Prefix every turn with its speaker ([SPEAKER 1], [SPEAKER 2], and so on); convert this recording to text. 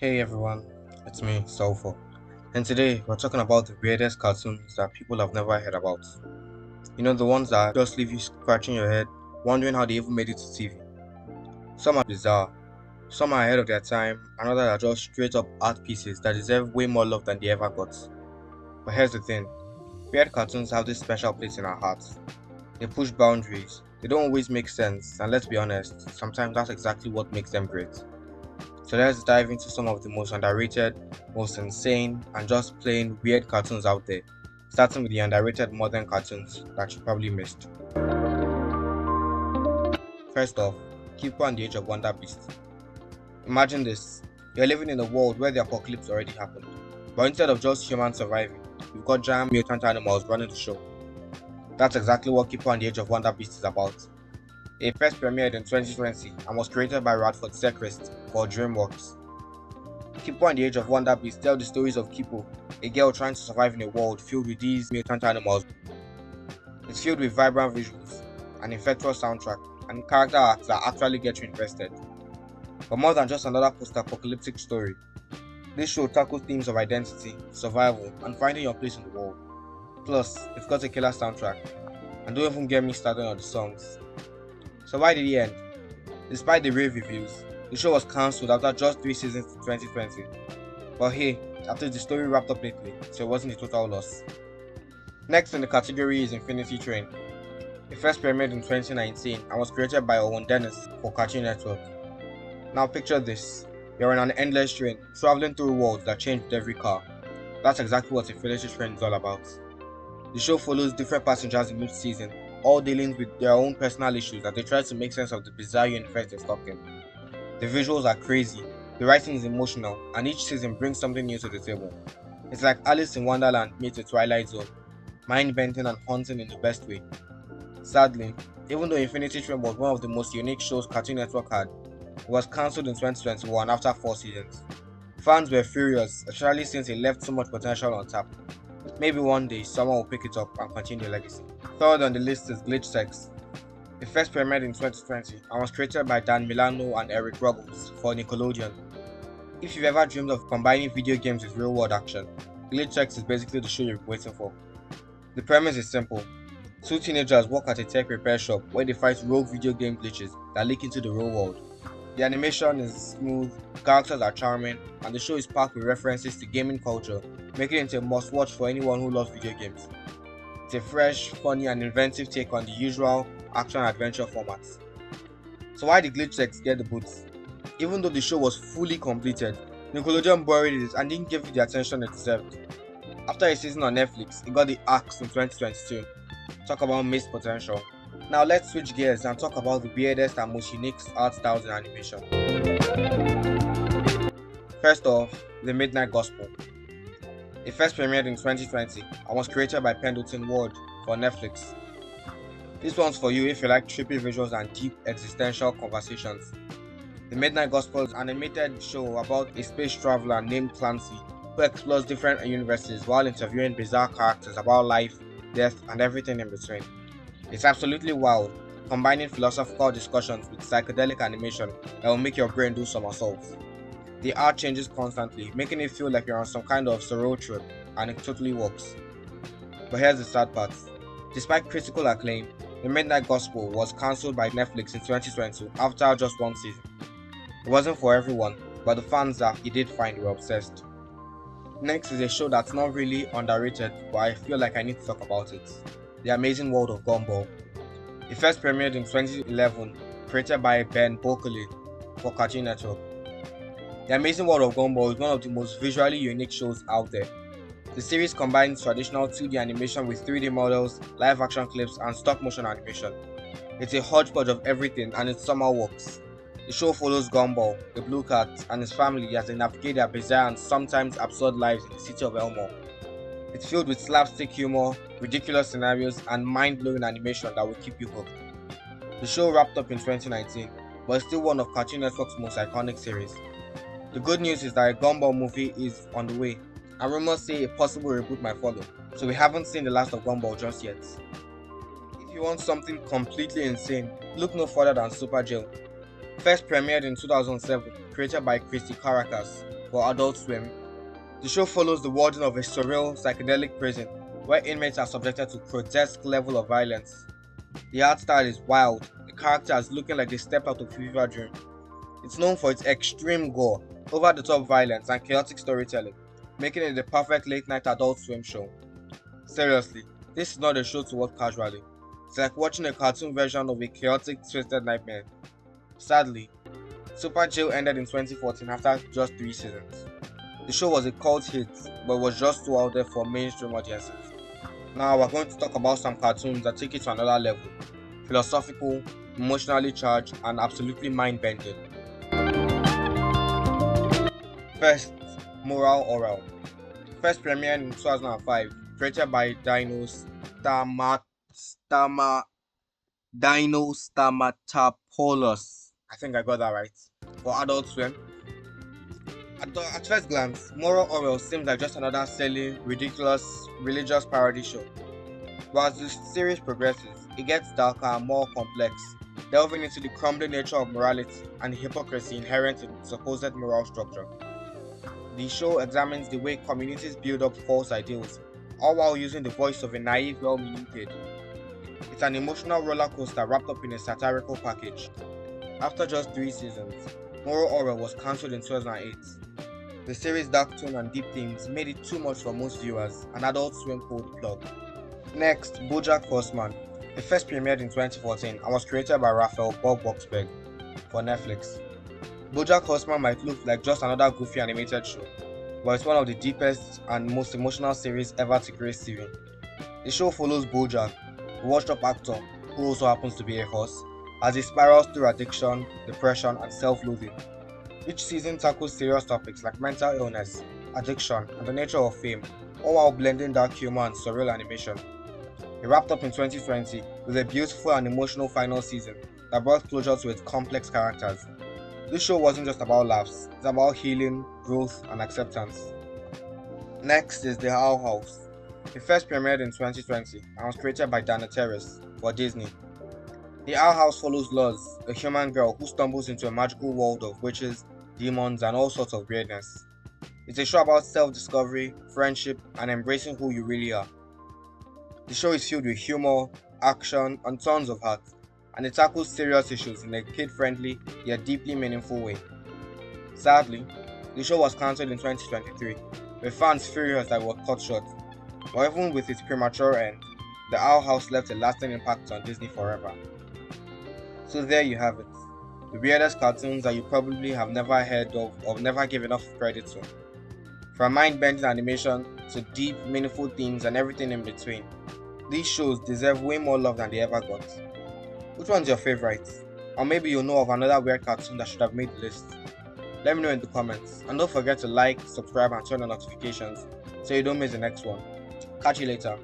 [SPEAKER 1] Hey everyone, it's me, Sulfur, and today we're talking about the weirdest cartoons that people have never heard about. The ones that just leave you scratching your head, wondering how they even made it to TV. Some are bizarre, some are ahead of their time, and others are just straight up art pieces that deserve way more love than they ever got. But here's the thing, weird cartoons have this special place in our hearts. They push boundaries, they don't always make sense, and let's be honest, sometimes that's exactly what makes them great. So let's dive into some of the most underrated, most insane, and just plain weird cartoons out there, starting with the underrated modern cartoons that you probably missed. First off, Kiko and the Age of Wonder Beast. Imagine this, you're living in a world where the apocalypse already happened, but instead of just humans surviving, you've got giant mutant animals running the show. That's exactly what Kiko and the Age of Wonder Beast is about. It first premiered in 2020 and was created by Radford Secrist for DreamWorks. Kipo and the Age of Wonder Beast tell the stories of Kipo, a girl trying to survive in a world filled with these mutant animals. It's filled with vibrant visuals, an infectious soundtrack, and character arcs that actually get you invested. But more than just another post-apocalyptic story, this show tackles themes of identity, survival, and finding your place in the world. Plus, it's got a killer soundtrack, and don't even get me started on the songs. So why did it end? Despite the rave reviews, the show was cancelled after just 3 seasons in 2020. But hey, after the story wrapped up neatly, so it wasn't a total loss. Next in the category is Infinity Train. It first premiered in 2019 and was created by Owen Dennis for Cartoon Network. Now picture this, you're on an endless train, traveling through worlds that change with every car. That's exactly what Infinity Train is all about. The show follows different passengers in each season, all dealing with their own personal issues as they try to make sense of the bizarre universe they're stuck in. The visuals are crazy, the writing is emotional, and each season brings something new to the table. It's like Alice in Wonderland meets a Twilight Zone, mind-bending and haunting in the best way. Sadly, even though Infinity Train was one of the most unique shows Cartoon Network had, it was cancelled in 2021 after 4 seasons. Fans were furious, especially since it left so much potential untapped. Maybe one day someone will pick it up and continue the legacy. Third on the list is Glitch Sex. It first premiered in 2020 and was created by Dan Milano and Eric Ruggles for Nickelodeon. If you've ever dreamed of combining video games with real-world action, Glitch Sex is basically the show you've been waiting for. The premise is simple. Two teenagers work at a tech repair shop where they fight rogue video game glitches that leak into the real world. The animation is smooth, characters are charming, and the show is packed with references to gaming culture, making it a must-watch for anyone who loves video games. It's a fresh, funny, and inventive take on the usual action-adventure formats. So why did Glitch Sex get the boots? Even though the show was fully completed, Nickelodeon buried it and didn't give it the attention it deserved. After a season on Netflix, it got the axe in 2022. Talk about missed potential. Now let's switch gears and talk about the weirdest and most unique art styles in animation. First off, The Midnight Gospel. It first premiered in 2020 and was created by Pendleton Ward for Netflix. This one's for you if you like trippy visuals and deep existential conversations. The Midnight Gospel is an animated show about a space traveler named Clancy who explores different universes while interviewing bizarre characters about life, death, and everything in between. It's absolutely wild, combining philosophical discussions with psychedelic animation that will make your brain do somersaults. The art changes constantly, making it feel like you're on some kind of surreal trip, and it totally works. But here's the sad part. Despite critical acclaim, The Midnight Gospel was cancelled by Netflix in 2020 after just 1 season. It wasn't for everyone, but the fans that it did find were obsessed. Next is a show that's not really underrated, but I feel like I need to talk about it. The Amazing World of Gumball. It first premiered in 2011, created by Ben Berkeley for Cartoon Network. The Amazing World of Gumball is one of the most visually unique shows out there. The series combines traditional 2D animation with 3D models, live action clips, and stop motion animation. It's a hodgepodge of everything and it somehow works. The show follows Gumball, the Blue Cat, and his family as they navigate their bizarre and sometimes absurd lives in the city of Elmore. It's filled with slapstick humor, ridiculous scenarios, and mind-blowing animation that will keep you hooked. The show wrapped up in 2019, but it's still one of Cartoon Network's most iconic series. The good news is that a Gumball movie is on the way, and rumors say a possible reboot might follow, so we haven't seen the last of Gumball just yet. If you want something completely insane, look no further than Super Jail. First premiered in 2007, created by Christy Caracas. for Adult Swim. The show follows the warden of a surreal psychedelic prison where inmates are subjected to grotesque level of violence. The art style is wild, the characters looking like they stepped out of a fever dream. It's known for its extreme gore, over-the-top violence, and chaotic storytelling, making it the perfect late-night Adult Swim show. Seriously, this is not a show to watch casually. It's like watching a cartoon version of a chaotic, twisted nightmare. Sadly, Super Jail ended in 2014 after just 3 seasons. The show was a cult hit, but was just too out there for mainstream audiences. Now we're going to talk about some cartoons that take it to another level. Philosophical, emotionally charged, and absolutely mind-bending. First, Moral Orel. First premiered in 2005, created by Dino Stamatopoulos. I think I got that right. For Adult Swim. At first glance, Moral Orel seems like just another silly, ridiculous, religious parody show. But as the series progresses, it gets darker and more complex, delving into the crumbling nature of morality and the hypocrisy inherent in its supposed moral structure. The show examines the way communities build up false ideals, all while using the voice of a naive, well-meaning kid. It's an emotional roller coaster wrapped up in a satirical package. After just 3 seasons, Moral Orel was cancelled in 2008. The series' dark tone and deep themes made it too much for most viewers, and Adult Swim pulled the plug. Next, BoJack Horseman. It first premiered in 2014 and was created by Raphael Bob Waksberg for Netflix. BoJack Horseman might look like just another goofy animated show, but it's one of the deepest and most emotional series ever to grace TV. The show follows BoJack, a washed-up actor who also happens to be a horse, as he spirals through addiction, depression, and self-loathing. Each season tackles serious topics like mental illness, addiction, and the nature of fame, all while blending dark humor and surreal animation. It wrapped up in 2020 with a beautiful and emotional final season that brought closure to its complex characters. This show wasn't just about laughs, it's about healing, growth, and acceptance. Next is The Owl House. It first premiered in 2020 and was created by Dana Terrace for Disney. The Owl House follows Luz, a human girl who stumbles into a magical world of witches, demons, and all sorts of weirdness. It's a show about self-discovery, friendship, and embracing who you really are. The show is filled with humor, action, and tons of heart, and it tackles serious issues in a kid-friendly yet deeply meaningful way. Sadly, the show was cancelled in 2023, with fans furious that it was cut short. But even with its premature end, The Owl House left a lasting impact on Disney forever. So there you have it, the weirdest cartoons that you probably have never heard of or never given enough credit to. From mind-bending animation to deep, meaningful themes and everything in between, these shows deserve way more love than they ever got. Which one's your favorite? Or maybe you know of another weird cartoon that should have made the list? Let me know in the comments, and don't forget to like, subscribe, and turn on notifications so you don't miss the next one. Catch you later.